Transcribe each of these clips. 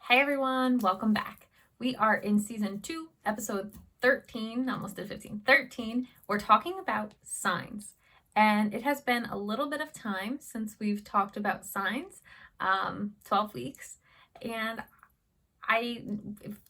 Hey everyone, welcome back. We are in season 2, episode 13, almost did 15, 13. We're talking about signs. And it has been a little bit of time since we've talked about signs, 12 weeks. And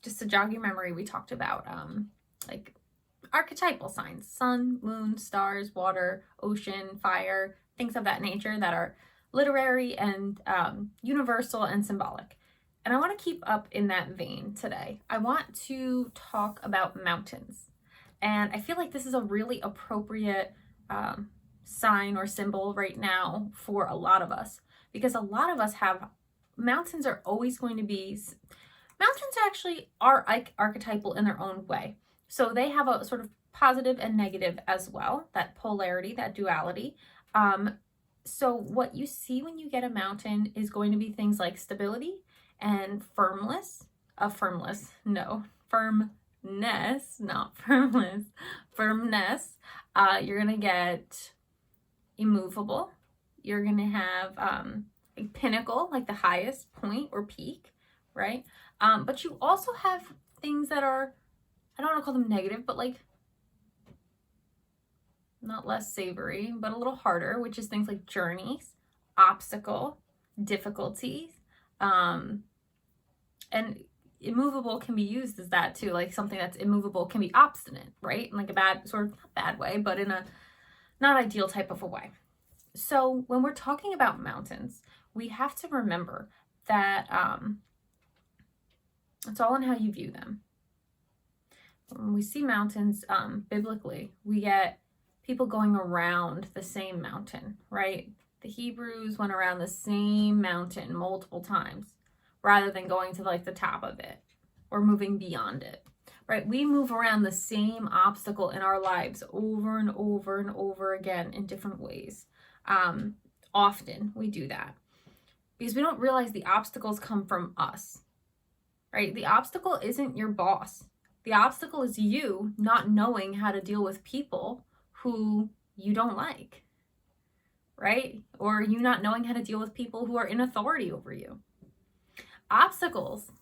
just to jog your memory, we talked about like archetypal signs: sun, moon, stars, water, ocean, fire, things of that nature that are literary and universal and symbolic. And I want to keep up in that vein today. I want to talk about mountains. And I feel like this is a really appropriate sign or symbol right now for a lot of us, because a lot of us have mountains are always going to be, mountains actually are archetypal in their own way. So they have a sort of positive and negative as well, that polarity, that duality. So what you see when you get a mountain is going to be things like stability and firmness, not firmness, firmness. You're gonna get immovable. You're gonna have a pinnacle, like the highest point or peak, right? But you also have things that are, I don't want to call them negative, but like not less savory, but a little harder, which is things like journeys, obstacle, difficulties, and immovable can be used as that too. Like something that's immovable can be obstinate, right? In like a bad, sort of not bad way, but in a not ideal type of a way. So when we're talking about mountains, we have to remember that it's all in how you view them. When we see mountains biblically, we get people going around the same mountain, right? The Hebrews went around the same mountain multiple times rather than going to like the top of it or moving beyond it, right? We move around the same obstacle in our lives over and over and over again in different ways. Often we do that because we don't realize the obstacles come from us, right? The obstacle isn't your boss. The obstacle is you not knowing how to deal with people who you don't like, right? Or you not knowing how to deal with people who are in authority over you. Obstacles,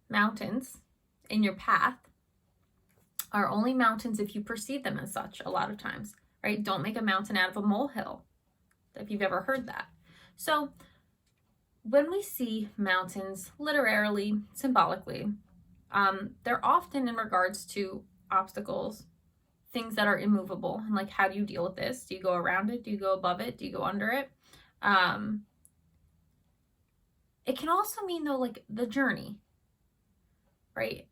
mountains in your path are only mountains if you perceive them as such a lot of times, right? Don't make a mountain out of a molehill, if you've ever heard that. So when we see mountains literally, symbolically, they're often in regards to obstacles, things that are immovable, and like, how do you deal with this? Do you go around it? Do you go above it? Do you go under it? It can also mean though, like the journey, right?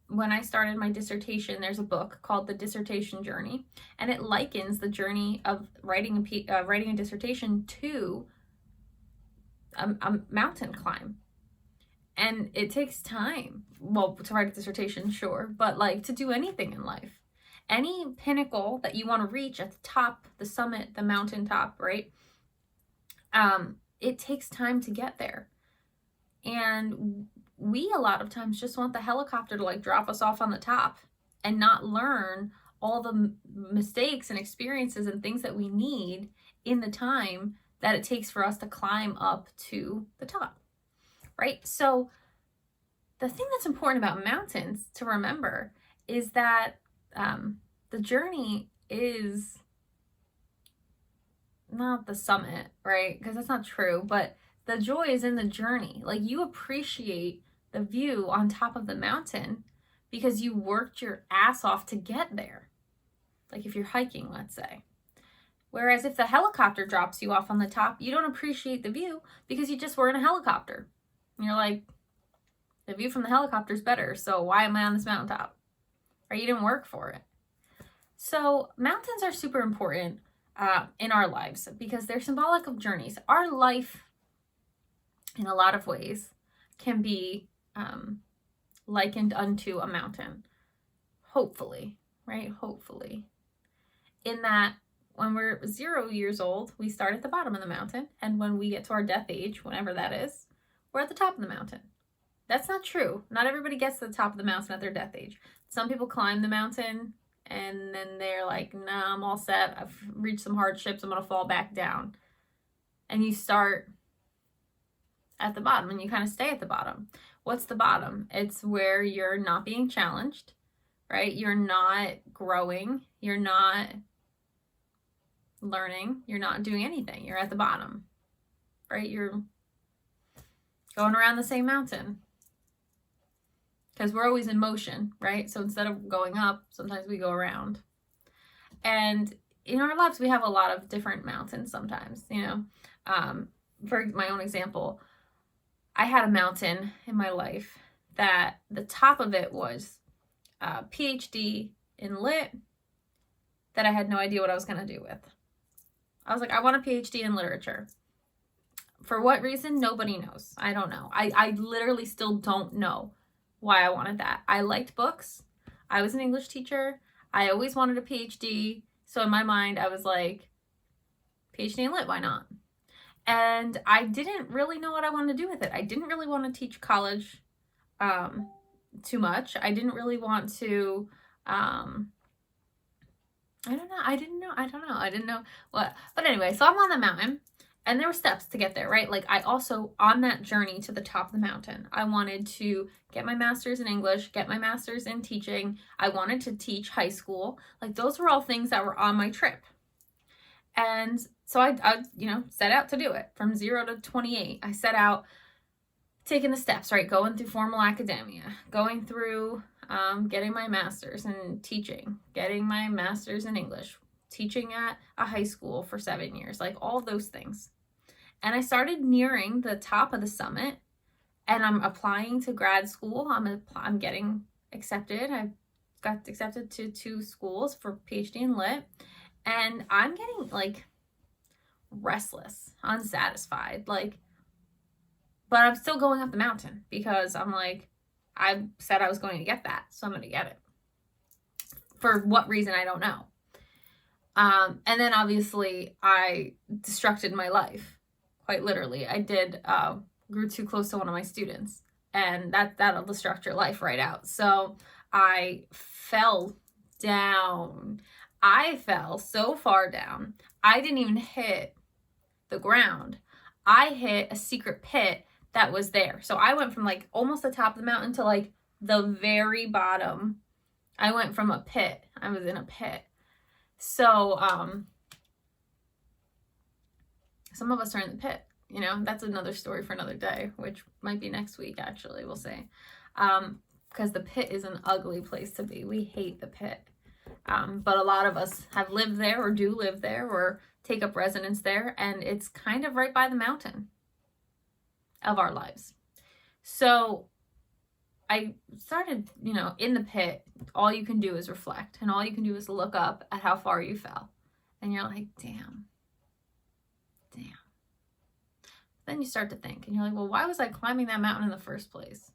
When I started my dissertation, there's a book called The Dissertation Journey, and it likens the journey of writing a dissertation to a mountain climb. And it takes time. Well, to write a dissertation, sure, but like to do anything in life. Any pinnacle that you want to reach at the top, the summit, the mountaintop, right? It takes time to get there. And we a lot of times just want the helicopter to like drop us off on the top and not learn all the mistakes and experiences and things that we need in the time that it takes for us to climb up to the top, right? So the thing that's important about mountains to remember is that the journey is not the summit, right? Because that's not true, but the joy is in the journey. Like, you appreciate the view on top of the mountain because you worked your ass off to get there. Like if you're hiking, let's say. Whereas if the helicopter drops you off on the top, you don't appreciate the view because you just were in a helicopter. And you're like, the view from the helicopter is better, so why am I on this mountaintop? Or you didn't work for it. So mountains are super important in our lives because they're symbolic of journeys. Our life, in a lot of ways, can be likened unto a mountain. Hopefully, right? Hopefully. In that when we're 0 years old, we start at the bottom of the mountain. And when we get to our death age, whenever that is, we're at the top of the mountain. That's not true. Not everybody gets to the top of the mountain at their death age. Some people climb the mountain and then they're like, nah, I'm all set. I've reached some hardships. I'm going to fall back down. And you start at the bottom, and you kind of stay at the bottom. What's the bottom? It's where you're not being challenged, right? You're not growing. You're not learning. You're not doing anything. You're at the bottom, right? You're going around the same mountain because we're always in motion, right? So instead of going up, sometimes we go around. And in our lives, we have a lot of different mountains sometimes, you know. For my own example, I had a mountain in my life that the top of it was a PhD in lit that I had no idea what I was going to do with. I was like, I want a PhD in literature. For what reason? Nobody knows. I don't know. I literally still don't know why I wanted that. I liked books. I was an English teacher. I always wanted a PhD. So in my mind, I was like, PhD in lit, why not? And I didn't really know what I wanted to do with it. I didn't really want to teach college too much. I didn't really want to, I didn't know what. But anyway, so I'm on the mountain. And there were steps to get there, right? Like I also, on that journey to the top of the mountain, I wanted to get my master's in English, get my master's in teaching. I wanted to teach high school. Like those were all things that were on my trip. And so I set out to do it from 0 to 28. I set out taking the steps, right? Going through formal academia, going through getting my master's in teaching, getting my master's in English, teaching at a high school for 7 years, like all those things. And I started nearing the top of the summit, and I'm applying to grad school. I'm getting accepted. I got accepted to 2 schools for PhD in lit, and I'm getting like restless, unsatisfied, like, but I'm still going up the mountain because I'm like, I said I was going to get that, so I'm going to get it. For what reason, I don't know. And then obviously I destructed my life. Quite literally, I grew too close to one of my students, and that'll destruct your life right out. So I fell down. I fell so far down. I didn't even hit the ground. I hit a secret pit that was there. So I went from like almost the top of the mountain to like the very bottom. I went from a pit. I was in a pit. So, some of us are in the pit, you know, that's another story for another day, which might be next week, actually, we'll see. Because the pit is an ugly place to be. We hate the pit. But a lot of us have lived there or do live there or take up residence there, and it's kind of right by the mountain of our lives. So I started, in the pit, all you can do is reflect, and all you can do is look up at how far you fell. And you're like, damn. Then you start to think, and you're like, well, why was I climbing that mountain in the first place?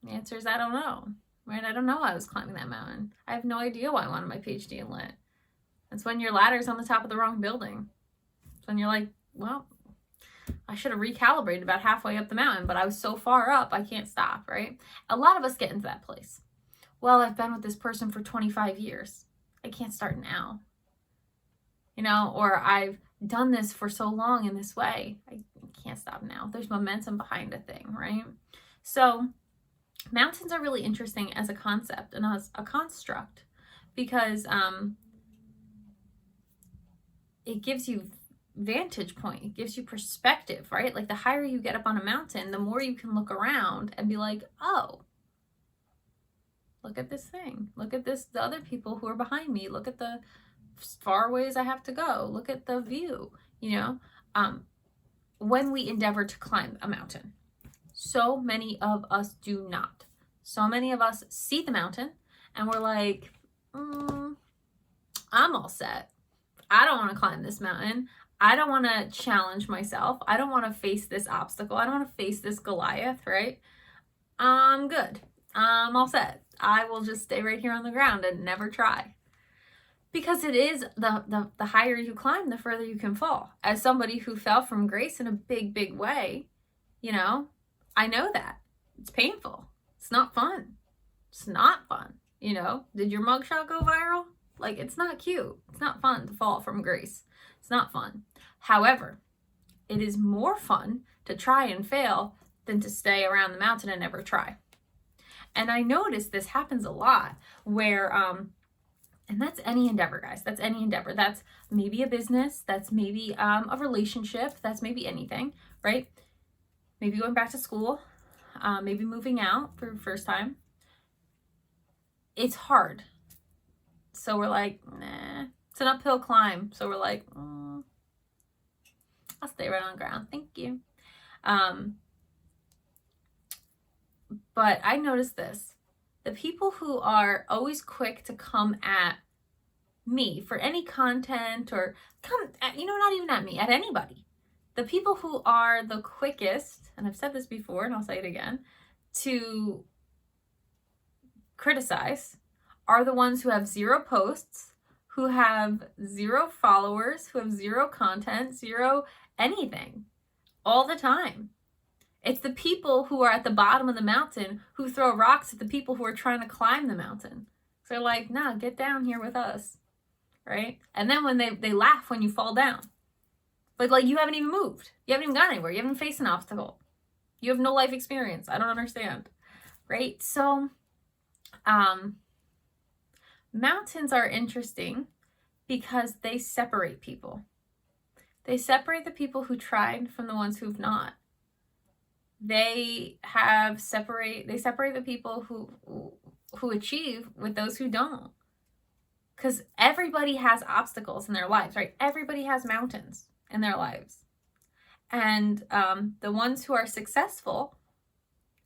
The answer is I don't know, right? I don't know why I was climbing that mountain. I have no idea why I wanted my PhD in lit. That's when your ladder's on the top of the wrong building. It's when you're like, well, I should have recalibrated about halfway up the mountain, but I was so far up, I can't stop, right? A lot of us get into that place. Well, I've been with this person for 25 years. I can't start now. Or I've done this for so long in this way. I can't stop now. There's momentum behind a thing, right? So mountains are really interesting as a concept and as a construct because it gives you vantage point. It gives you perspective, right? Like the higher you get up on a mountain, the more you can look around and be like, oh, look at this thing. Look at the other people who are behind me. Look at the far ways I have to go. Look at the view, when we endeavor to climb a mountain. So many of us do not. So many of us see the mountain and we're like, I'm all set. I don't want to climb this mountain. I don't want to challenge myself. I don't want to face this obstacle. I don't want to face this Goliath, right? I'm good. I'm all set. I will just stay right here on the ground and never try. Because it is the higher you climb, the further you can fall. As somebody who fell from grace in a big, big way, I know that. It's painful. It's not fun. It's not fun. Did your mugshot go viral? Like, it's not cute. It's not fun to fall from grace. It's not fun. However, It is more fun to try and fail than to stay around the mountain and never try. And I notice this happens a lot where, and that's any endeavor, guys. That's any endeavor. That's maybe a business. That's maybe a relationship. That's maybe anything, right? Maybe going back to school, maybe moving out for the first time. It's hard. So we're like, nah, it's an uphill climb. So we're like, I'll stay right on the ground. Thank you. But I noticed this. The people who are always quick to come at me for any content or come at, not even at me, at anybody. The people who are the quickest, and I've said this before and I'll say it again, to criticize are the ones who have 0 posts, who have 0 followers, who have 0 content, 0 anything all the time. It's the people who are at the bottom of the mountain who throw rocks at the people who are trying to climb the mountain. So they're like, nah, get down here with us, right? And then when they laugh when you fall down. But like, you haven't even moved. You haven't even gone anywhere. You haven't faced an obstacle. You have no life experience. I don't understand, right? So, mountains are interesting because they separate people. They separate the people who tried from the ones who've not. They separate the people who achieve with those who don't. Because everybody has obstacles in their lives, right? Everybody has mountains in their lives. And the ones who are successful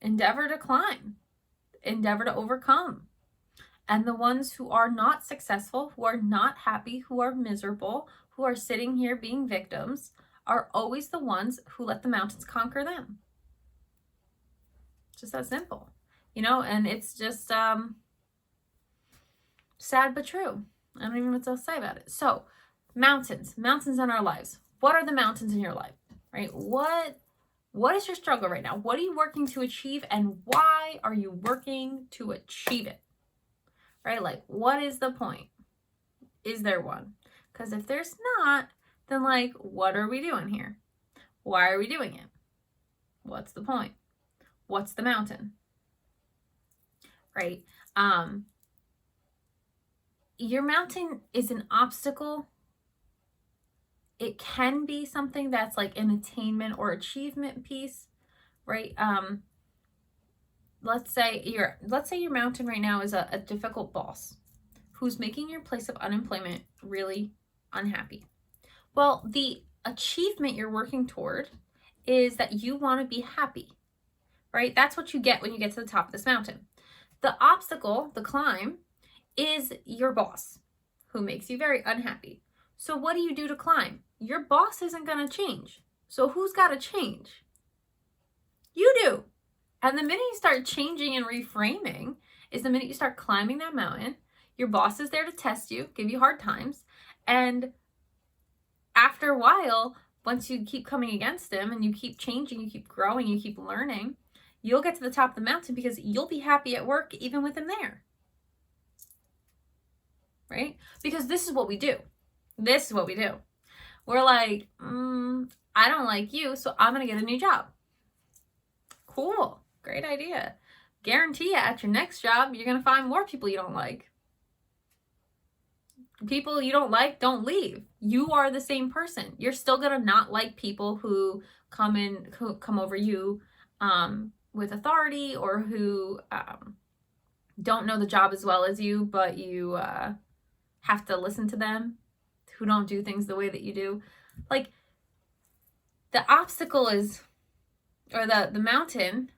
endeavor to climb, endeavor to overcome. And the ones who are not successful, who are not happy, who are miserable, who are sitting here being victims, are always the ones who let the mountains conquer them. Just that simple, and it's just sad but true. I don't even know what else to say about it. So, mountains in our lives. What are the mountains in your life, right? What is your struggle right now? What are you working to achieve, and why are you working to achieve it? Right? Like, what is the point? Is there one? Because if there's not, then like, what are we doing here? Why are we doing it? What's the point? What's the mountain? Right? Your mountain is an obstacle. It can be something that's like an attainment or achievement piece, right? Let's say your mountain right now is a difficult boss who's making your place of unemployment really unhappy. Well, the achievement you're working toward is that you want to be happy, right? That's what you get when you get to the top of this mountain. The obstacle, the climb, is your boss who makes you very unhappy. So what do you do to climb? Your boss isn't going to change. So who's got to change? You do. And the minute you start changing and reframing is the minute you start climbing that mountain. Your boss is there to test you, give you hard times. And after a while, once you keep coming against him and you keep changing, you keep growing, you keep learning, you'll get to the top of the mountain because you'll be happy at work even with him there. Right? Because this is what we do. This is what we do. We're like, I don't like you, so I'm going to get a new job. Cool. Great idea. Guarantee you at your next job, you're going to find more people you don't like. People you don't like, don't leave. You are the same person. You're still going to not like people who come over you with authority, or who don't know the job as well as you, but you have to listen to them, who don't do things the way that you do. Like, the obstacle is, or the mountain,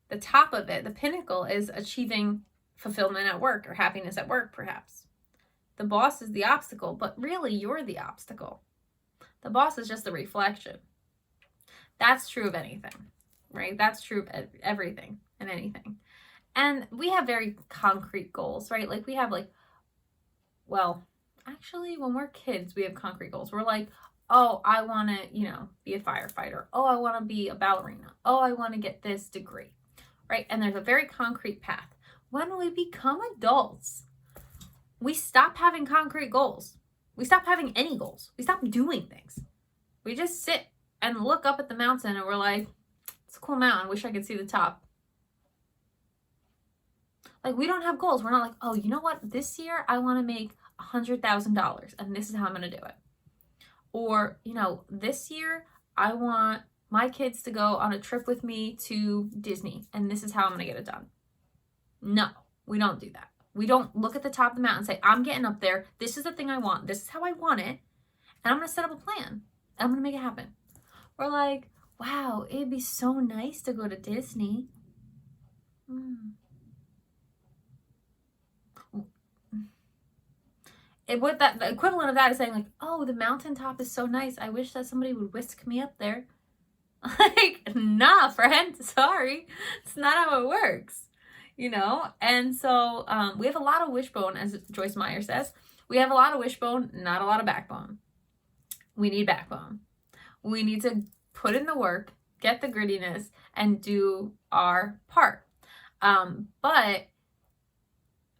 the top of it, the pinnacle is achieving fulfillment at work or happiness at work, perhaps. The boss is the obstacle, but really you're the obstacle. The boss is just a reflection. That's true of anything, right? That's true of everything and anything. And we have very concrete goals, right? Like, we have actually, when we're kids, we have concrete goals. We're like, oh, I want to, be a firefighter. Oh, I want to be a ballerina. Oh, I want to get this degree, right? And there's a very concrete path. When we become adults, we stop having concrete goals. We stop having any goals. We stop doing things. We just sit and look up at the mountain and we're like, it's a cool mountain, wish I could see the top. Like, we don't have goals. We're not like, oh, you know what? This year I want to make $100,000 and this is how I'm going to do it. Or, you know, this year I want my kids to go on a trip with me to Disney and this is how I'm going to get it done. No, we don't do that. We don't look at the top of the mountain and say, I'm getting up there. This is the thing I want. This is how I want it. And I'm going to set up a plan. And I'm going to make it happen. We're like, wow, it'd be so nice to go to Disney. The equivalent of that is saying like, oh, the mountaintop is so nice. I wish that somebody would whisk me up there. Like, nah, friend, sorry. It's not how it works, you know? And so we have a lot of wishbone, as Joyce Meyer says. We have a lot of wishbone, not a lot of backbone. We need backbone. We need to put in the work, get the grittiness, and do our part. But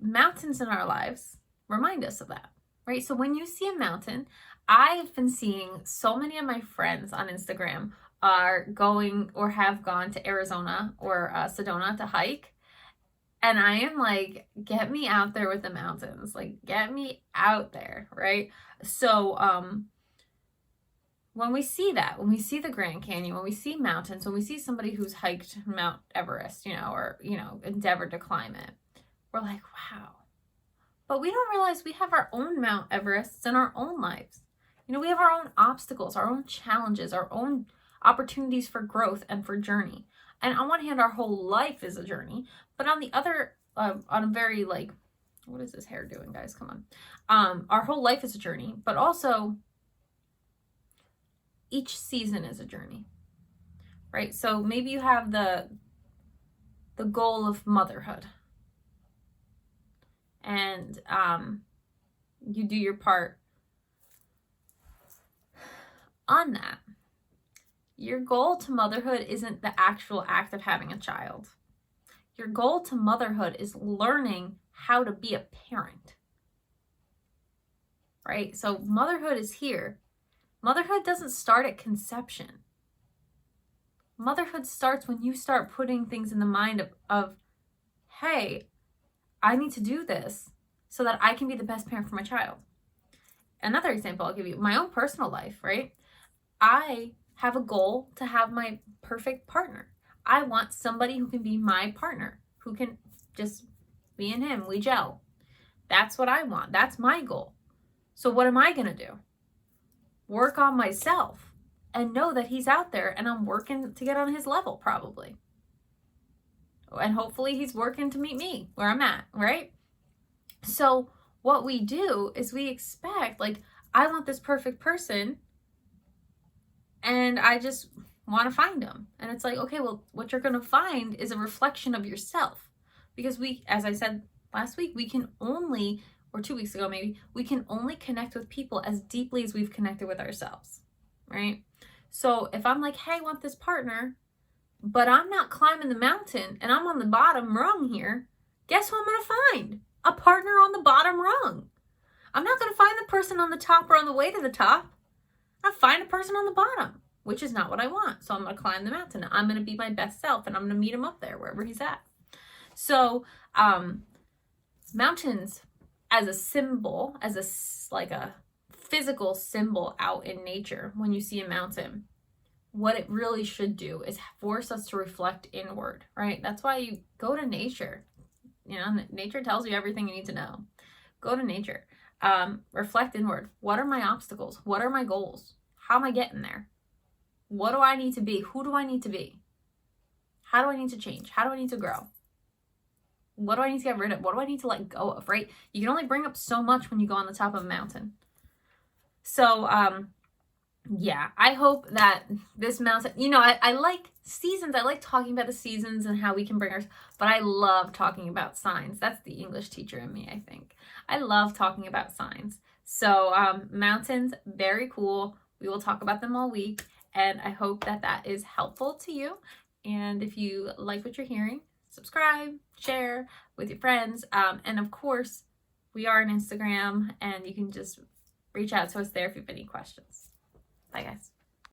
mountains in our lives remind us of that, right? So when you see a mountain, I've been seeing so many of my friends on Instagram are going or have gone to Arizona or Sedona to hike. And I am like, get me out there with the mountains. Like, get me out there, right? So when we see that, when we see the Grand Canyon, when we see mountains, when we see somebody who's hiked Mount Everest, you know, or, you know, endeavored to climb it, we're like, wow. But we don't realize we have our own Mount Everests in our own lives. You know, we have our own obstacles, our own challenges, our own opportunities for growth and for journey. And on one hand, our whole life is a journey, but on the other, on a very like, what is this hair doing, guys? Come on. Our whole life is a journey, but also each season is a journey, right? So maybe you have the goal of motherhood, and you do your part on that. Your goal to motherhood isn't the actual act of having a child. Your goal to motherhood is learning how to be a parent, right? So motherhood is here. Motherhood doesn't start at conception. Motherhood starts when you start putting things in the mind of hey, I need to do this so that I can be the best parent for my child. Another example I'll give you, my own personal life, right? I have a goal to have my perfect partner. I want somebody who can be my partner, who can just me and him, we gel. That's what I want. That's my goal. So what am I going to do? Work on myself and know that he's out there and I'm working to get on his level probably. And hopefully he's working to meet me where I'm at, right? So what we do is we expect, like, I want this perfect person and I just want to find him. And it's like, okay, well, what you're going to find is a reflection of yourself. Because we, as I said last week, we can only, or 2 weeks ago maybe, we can only connect with people as deeply as we've connected with ourselves, right? So if I'm like, hey, I want this partner, but I'm not climbing the mountain and I'm on the bottom rung here, guess what I'm going to find? A partner on the bottom rung. I'm not going to find the person on the top or on the way to the top. I'll find a person on the bottom, which is not what I want. So I'm going to climb the mountain. I'm going to be my best self and I'm going to meet him up there wherever he's at. So mountains as a symbol, as a physical symbol out in nature, when you see a mountain, what it really should do is force us to reflect inward, right? That's why you go to nature. You know, nature tells you everything you need to know. Go to nature. Reflect inward. What are my obstacles? What are my goals? How am I getting there? What do I need to be? Who do I need to be? How do I need to change? How do I need to grow? What do I need to get rid of? What do I need to let go of, right? You can only bring up so much when you go on the top of a mountain. So, yeah, I hope that this mountain, you know, I like seasons. I like talking about the seasons and how we can bring but I love talking about signs. That's the English teacher in me, I think. I love talking about signs. So mountains, very cool. We will talk about them all week. And I hope that that is helpful to you. And if you like what you're hearing, subscribe, share with your friends. And of course, we are on Instagram and you can just reach out to us there if you have any questions. Bye, guys.